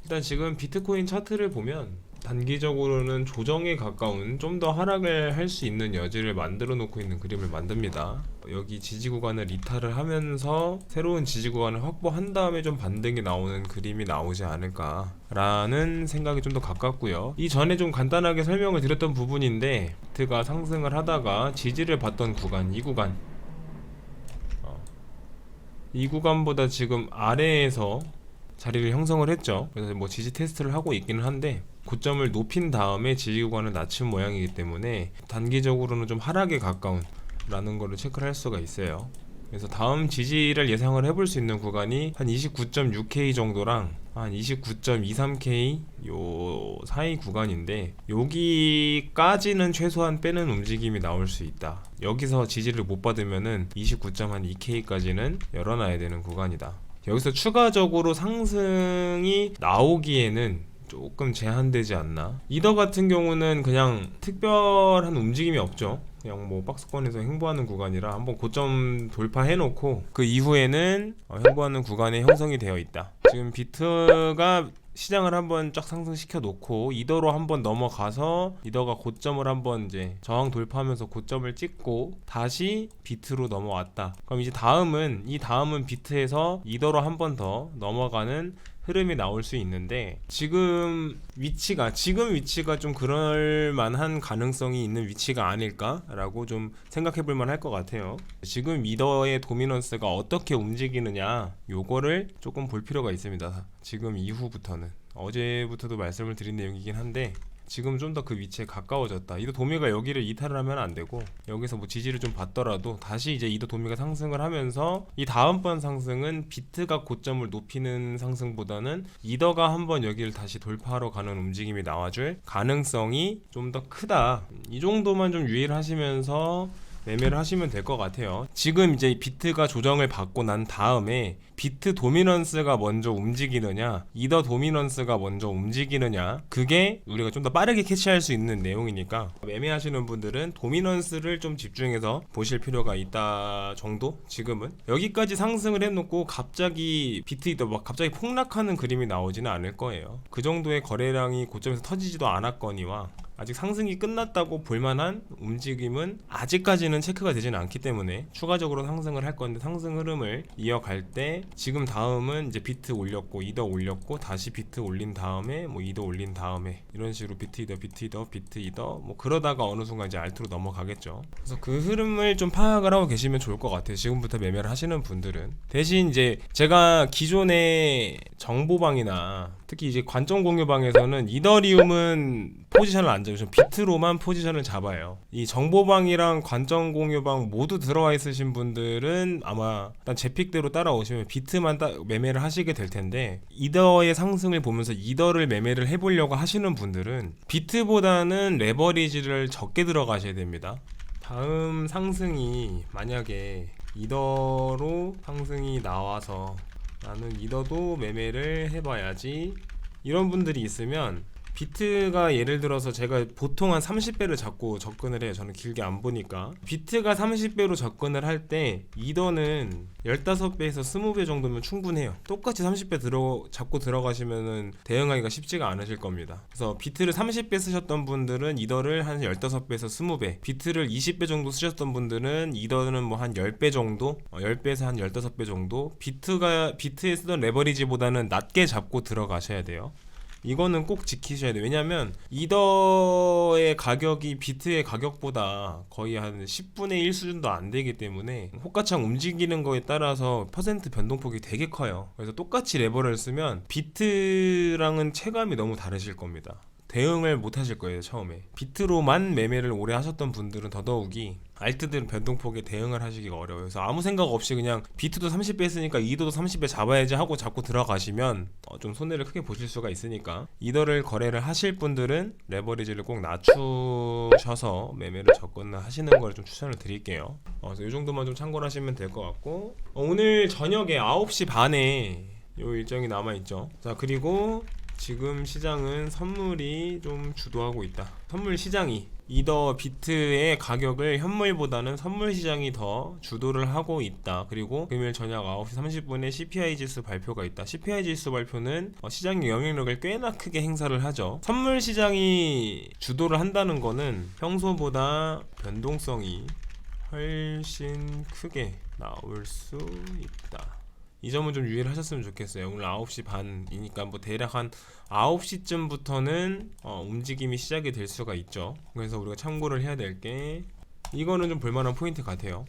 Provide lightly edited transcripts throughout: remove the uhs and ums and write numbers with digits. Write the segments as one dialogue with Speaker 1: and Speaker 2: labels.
Speaker 1: 일단 지금 비트코인 차트를 보면 단기적으로는 조정에 가까운 좀 더 하락을 할 수 있는 여지를 만들어 놓고 있는 그림을 만듭니다. 여기 지지 구간을 이탈을 하면서 새로운 지지 구간을 확보한 다음에 좀 반등이 나오는 그림이 나오지 않을까 라는 생각이 좀 더 가깝고요. 이 전에 좀 간단하게 설명을 드렸던 부분인데, 비트가 상승을 하다가 지지를 받던 구간, 이 구간보다 지금 아래에서 자리를 형성을 했죠. 그래서 뭐 지지 테스트를 하고 있기는 한데, 고점을 높인 다음에 지지 구간을 낮춘 모양이기 때문에 단기적으로는 좀 하락에 가까운 라는 거를 체크를 할 수가 있어요. 그래서 다음 지지를 예상을 해볼 수 있는 구간이 한 29.6K 정도랑 한 29.23K 요 사이 구간인데, 여기까지는 최소한 빼는 움직임이 나올 수 있다. 여기서 지지를 못 받으면은 29.2K까지는 열어놔야 되는 구간이다. 여기서 추가적으로 상승이 나오기에는 조금 제한되지 않나. 이더 같은 경우는 그냥 특별한 움직임이 없죠. 그냥 뭐 박스권에서 횡보하는 구간이라 한번 고점 돌파해 놓고 그 이후에는 횡보하는 구간에 형성이 되어 있다. 지금 비트가 시장을 한번 쫙 상승시켜 놓고 이더로 한번 넘어가서 이더가 고점을 한번 이제 저항 돌파하면서 고점을 찍고 다시 비트로 넘어왔다. 그럼 이제 다음은 비트에서 이더로 한번 더 넘어가는 흐름이 나올 수 있는데, 지금 위치가 좀 그럴 만한 가능성이 있는 위치가 아닐까라고 좀 생각해 볼 만할 것 같아요. 지금 미더의 도미넌스가 어떻게 움직이느냐, 요거를 조금 볼 필요가 있습니다. 지금 이후부터는, 어제부터도 말씀을 드린 내용이긴 한데, 지금 좀 더 그 위치에 가까워졌다. 이더 도미가 여기를 이탈을 하면 안 되고, 여기서 뭐 지지를 좀 받더라도 다시 이제 이더 도미가 상승을 하면서, 이 다음번 상승은 비트가 고점을 높이는 상승보다는 이더가 한번 여기를 다시 돌파하러 가는 움직임이 나와줄 가능성이 좀 더 크다. 이 정도만 좀 유의를 하시면서 매매를 하시면 될 것 같아요. 지금 이제 비트가 조정을 받고 난 다음에 비트 도미넌스가 먼저 움직이느냐, 이더 도미넌스가 먼저 움직이느냐, 그게 우리가 좀 더 빠르게 캐치할 수 있는 내용이니까, 매매하시는 분들은 도미넌스를 좀 집중해서 보실 필요가 있다 정도. 지금은 여기까지 상승을 해놓고 갑자기 비트 이더 막 갑자기 폭락하는 그림이 나오지는 않을 거예요. 그 정도의 거래량이 고점에서 터지지도 않았거니와 아직 상승이 끝났다고 볼만한 움직임은 아직까지는 체크가 되지는 않기 때문에 추가적으로 상승을 할 건데, 상승 흐름을 이어갈 때 지금 다음은 이제 비트 올렸고 이더 올렸고 다시 비트 올린 다음에 뭐 이더 올린 다음에 이런 식으로 비트 이더 뭐 그러다가 어느 순간 이제 알트로 넘어가겠죠. 그래서 그 흐름을 좀 파악을 하고 계시면 좋을 것 같아요. 지금부터 매매를 하시는 분들은. 대신 이제 제가 기존의 정보방이나 특히 이제 관점 공유방에서는 이더리움은 포지션을 안 잡으시면 비트로만 포지션을 잡아요. 이 정보방이랑 관점 공유방 모두 들어와 있으신 분들은 아마 일단 제 픽대로 따라오시면 비트만 매매를 하시게 될 텐데, 이더의 상승을 보면서 이더를 매매를 해보려고 하시는 분들은 비트보다는 레버리지를 적게 들어가셔야 됩니다. 다음 상승이 만약에 이더로 상승이 나와서 나는 이더도 매매를 해봐야지, 이런 분들이 있으면, 비트가 예를 들어서 제가 보통 한 30배를 잡고 접근을 해요. 저는 길게 안 보니까. 비트가 30배로 접근을 할 때 이더는 15배에서 20배 정도면 충분해요. 똑같이 30배 잡고 들어가시면은 대응하기가 쉽지가 않으실 겁니다. 그래서 비트를 30배 쓰셨던 분들은 이더를 한 15배에서 20배, 비트를 20배 정도 쓰셨던 분들은 이더는 뭐 한 10배 정도, 10배에서 한 15배 정도, 비트에 쓰던 레버리지보다는 낮게 잡고 들어가셔야 돼요. 이거는 꼭 지키셔야 돼요. 왜냐면 이더의 가격이 비트의 가격보다 거의 한 10분의 1 수준도 안 되기 때문에 호가창 움직이는 거에 따라서 퍼센트 변동폭이 되게 커요. 그래서 똑같이 레버를 쓰면 비트랑은 체감이 너무 다르실 겁니다. 대응을 못 하실 거예요. 처음에 비트로만 매매를 오래 하셨던 분들은 더더욱이 알트들은 변동폭에 대응을 하시기가 어려워요. 그래서 아무 생각 없이 그냥 비트도 30배 했으니까 이더도 30배 잡아야지 하고 잡고 들어가시면 좀 손해를 크게 보실 수가 있으니까, 이더를 거래를 하실 분들은 레버리지를 꼭 낮추셔서 매매를 접근하시는 걸 좀 추천을 드릴게요. 그래서 이 정도만 좀 참고를 하시면 될 것 같고, 오늘 저녁에 9시 반에 요 일정이 남아있죠. 자, 그리고 지금 시장은 선물이 좀 주도하고 있다. 선물 시장이 이더 비트의 가격을 현물보다는 선물 시장이 더 주도를 하고 있다. 그리고 금요일 저녁 9시 30분에 CPI 지수 발표가 있다. CPI 지수 발표는 시장의 영향력을 꽤나 크게 행사를 하죠. 선물 시장이 주도를 한다는 거는 평소보다 변동성이 훨씬 크게 나올 수 있다. 이 점은 좀 유의를 하셨으면 좋겠어요. 오늘 9시 반이니까 뭐 대략 한 9시쯤부터는 움직임이 시작이 될 수가 있죠. 그래서 우리가 참고를 해야 될 게 이거는 좀 볼만한 포인트 같아요.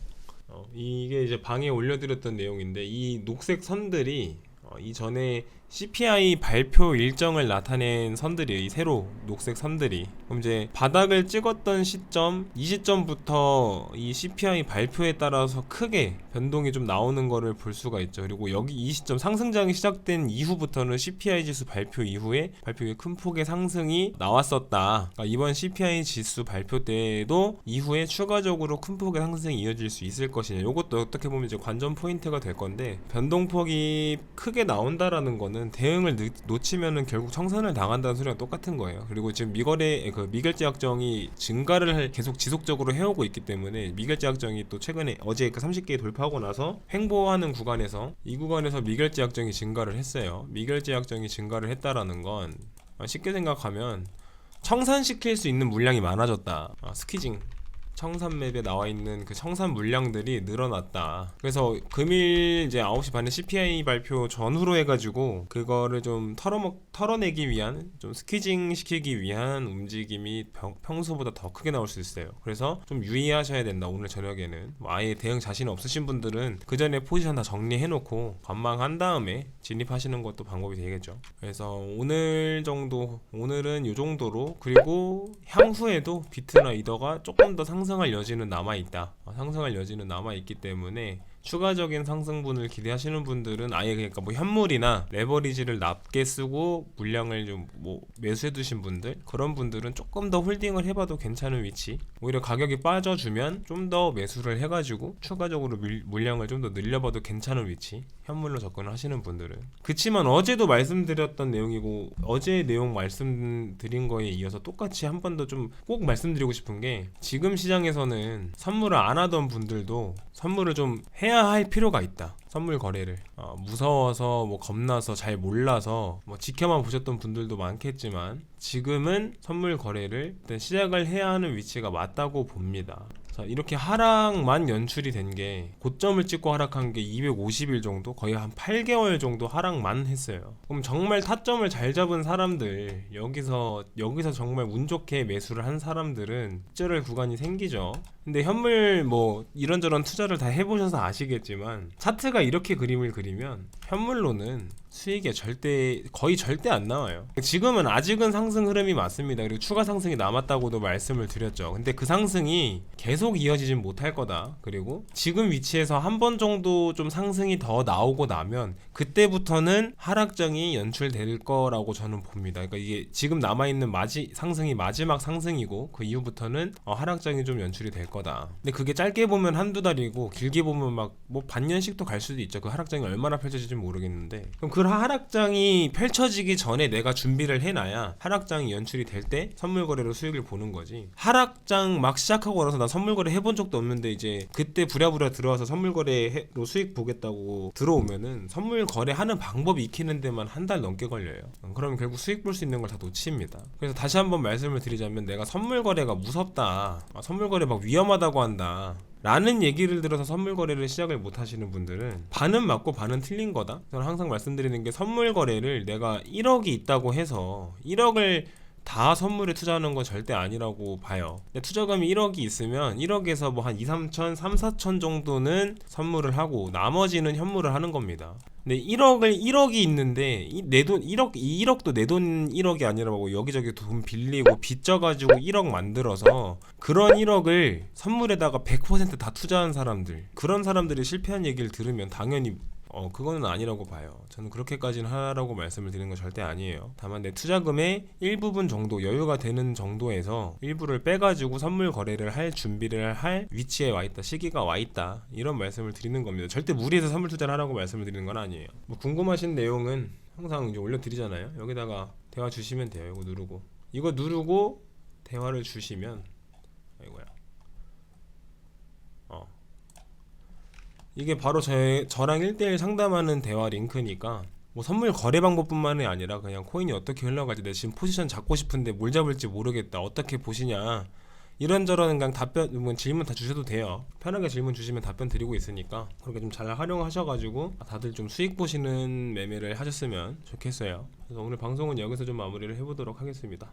Speaker 1: 이게 이제 방에 올려드렸던 내용인데 이 녹색 선들이 이전에 CPI 발표 일정을 나타낸 선들이에요. 이 세로 녹색 선들이. 그럼 이제 바닥을 찍었던 시점, 이 시점부터 이 CPI 발표에 따라서 크게 변동이 좀 나오는 거를 볼 수가 있죠. 그리고 여기 이 시점 상승장이 시작된 이후부터는 CPI 지수 발표 이후에 큰 폭의 상승이 나왔었다. 그러니까 이번 CPI 지수 발표 때에도 이후에 추가적으로 큰 폭의 상승이 이어질 수 있을 것이냐. 이것도 어떻게 보면 이제 관전 포인트가 될 건데 변동폭이 크게 나온다라는 거는 대응을 놓치면은 결국 청산을 당한다는 소리랑 똑같은 거예요. 그리고 지금 미결제 약정이 증가를 계속 지속적으로 해오고 있기 때문에 미결제 약정이 또 최근에 어제 30개 돌파하고 나서 횡보하는 구간에서 이 구간에서 미결제 약정이 증가를 했어요. 미결제 약정이 증가를 했다라는 건 쉽게 생각하면 청산시킬 수 있는 물량이 많아졌다. 스퀴징 청산맵에 나와 있는 그 청산 물량들이 늘어났다. 그래서 금일 이제 9시 반에 CPI 발표 전후로 해가지고 그거를 좀 털어내기 위한, 좀 스퀴징 시키기 위한 움직임이 평소보다 더 크게 나올 수 있어요. 그래서 좀 유의하셔야 된다. 오늘 저녁에는 아예 대응 자신 없으신 분들은 그 전에 포지션 다 정리해놓고 관망한 다음에 진입하시는 것도 방법이 되겠죠. 그래서 오늘은 이 정도로, 그리고 향후에도 비트나 이더가 조금 더 상승할 여지는 남아있다. 상승할 여지는 남아있기 때문에 추가적인 상승분을 기대하시는 분들은 아예 그러니까 뭐 현물이나 레버리지를 낮게 쓰고 물량을 좀 뭐 매수해 두신 분들, 그런 분들은 조금 더 홀딩을 해봐도 괜찮은 위치. 오히려 가격이 빠져주면 좀 더 매수를 해가지고 추가적으로 물량을 좀 더 늘려봐도 괜찮은 위치. 현물로 접근을 하시는 분들은. 그치만 어제도 말씀드렸던 내용이고 어제 내용 말씀드린 거에 이어서 똑같이 한 번 더 좀 꼭 말씀드리고 싶은 게, 지금 시장에서는 선물을 안 하던 분들도 선물을 좀 해야 할 필요가 있다. 선물 거래를 무서워서 뭐 겁나서 잘 몰라서 뭐 지켜만 보셨던 분들도 많겠지만 지금은 선물 거래를 일단 시작을 해야 하는 위치가 맞다고 봅니다. 자, 이렇게 하락만 연출이 된 게, 고점을 찍고 하락한 게 250일 정도, 거의 한 8개월 정도 하락만 했어요. 그럼 정말 타점을 잘 잡은 사람들, 여기서 정말 운 좋게 매수를 한 사람들은 찌를 구간이 생기죠. 근데 현물 뭐 이런저런 투자를 다 해보셔서 아시겠지만 차트가 이렇게 그림을 그리면 현물로는 수익이 거의 절대 안 나와요. 지금은 아직은 상승 흐름이 맞습니다. 그리고 추가 상승이 남았다고도 말씀을 드렸죠. 근데 그 상승이 계속 이어지진 못할 거다. 그리고 지금 위치에서 한 번 정도 좀 상승이 더 나오고 나면 그때부터는 하락장이 연출될 거라고 저는 봅니다. 그러니까 이게 지금 남아있는 상승이 마지막 상승이고 그 이후부터는 하락장이 좀 연출이 될 거다. 근데 그게 짧게 보면 한두 달이고 길게 보면 막 뭐 반년씩도 갈 수도 있죠. 그 하락장이 얼마나 펼쳐질지 모르겠는데, 그럼 그 하락장이 펼쳐지기 전에 내가 준비를 해놔야 하락장이 연출이 될 때 선물 거래로 수익을 보는 거지. 하락장 막 시작하고 나서 나 선물 거래 해본 적도 없는데 이제 그때 부랴부랴 들어와서 선물 거래로 수익 보겠다고 들어오면은 선물 거래하는 방법이 익히는 데만 한 달 넘게 걸려요. 그러면 결국 수익 볼 수 있는 걸 다 놓칩니다. 그래서 다시 한번 말씀을 드리자면, 내가 선물 거래가 무섭다, 선물 거래 막 위험하다고 한다 라는 얘기를 들어서 선물 거래를 시작을 못 하시는 분들은 반은 맞고 반은 틀린 거다. 저는 항상 말씀드리는 게, 선물 거래를 내가 1억이 있다고 해서 1억을 다 선물에 투자하는 건 절대 아니라고 봐요. 근데 투자금이 1억이 있으면 1억에서 뭐 한 2, 3천, 3, 4천 정도는 선물을 하고 나머지는 현물을 하는 겁니다. 근데 1억이 있는데 내 돈 1억도 내 돈 1억이 아니라고 여기저기 돈 빌리고 빚져가지고 1억 만들어서 그런 1억을 선물에다가 100% 다 투자한 사람들, 그런 사람들이 실패한 얘기를 들으면 당연히 그거는 아니라고 봐요. 저는 그렇게까지는 하라고 말씀을 드리는 건 절대 아니에요. 다만 내 투자금의 일부분 정도, 여유가 되는 정도에서 일부를 빼가지고 선물 거래를 할 준비를 할 위치에 와있다, 시기가 와있다, 이런 말씀을 드리는 겁니다. 절대 무리해서 선물 투자를 하라고 말씀을 드리는 건 아니에요. 뭐 궁금하신 내용은 항상 이제 올려드리잖아요. 여기다가 대화 주시면 돼요. 이거 누르고 대화를 주시면 이거야. 이게 바로 저랑 1대1 상담하는 대화 링크니까 뭐 선물 거래 방법뿐만이 아니라 그냥 코인이 어떻게 흘러갈지, 내 지금 포지션 잡고 싶은데 뭘 잡을지 모르겠다, 어떻게 보시냐, 이런저런 그냥 답변, 뭐 질문 다 주셔도 돼요. 편하게 질문 주시면 답변 드리고 있으니까 그렇게 좀 잘 활용하셔가지고 다들 좀 수익 보시는 매매를 하셨으면 좋겠어요. 그래서 오늘 방송은 여기서 좀 마무리를 해보도록 하겠습니다.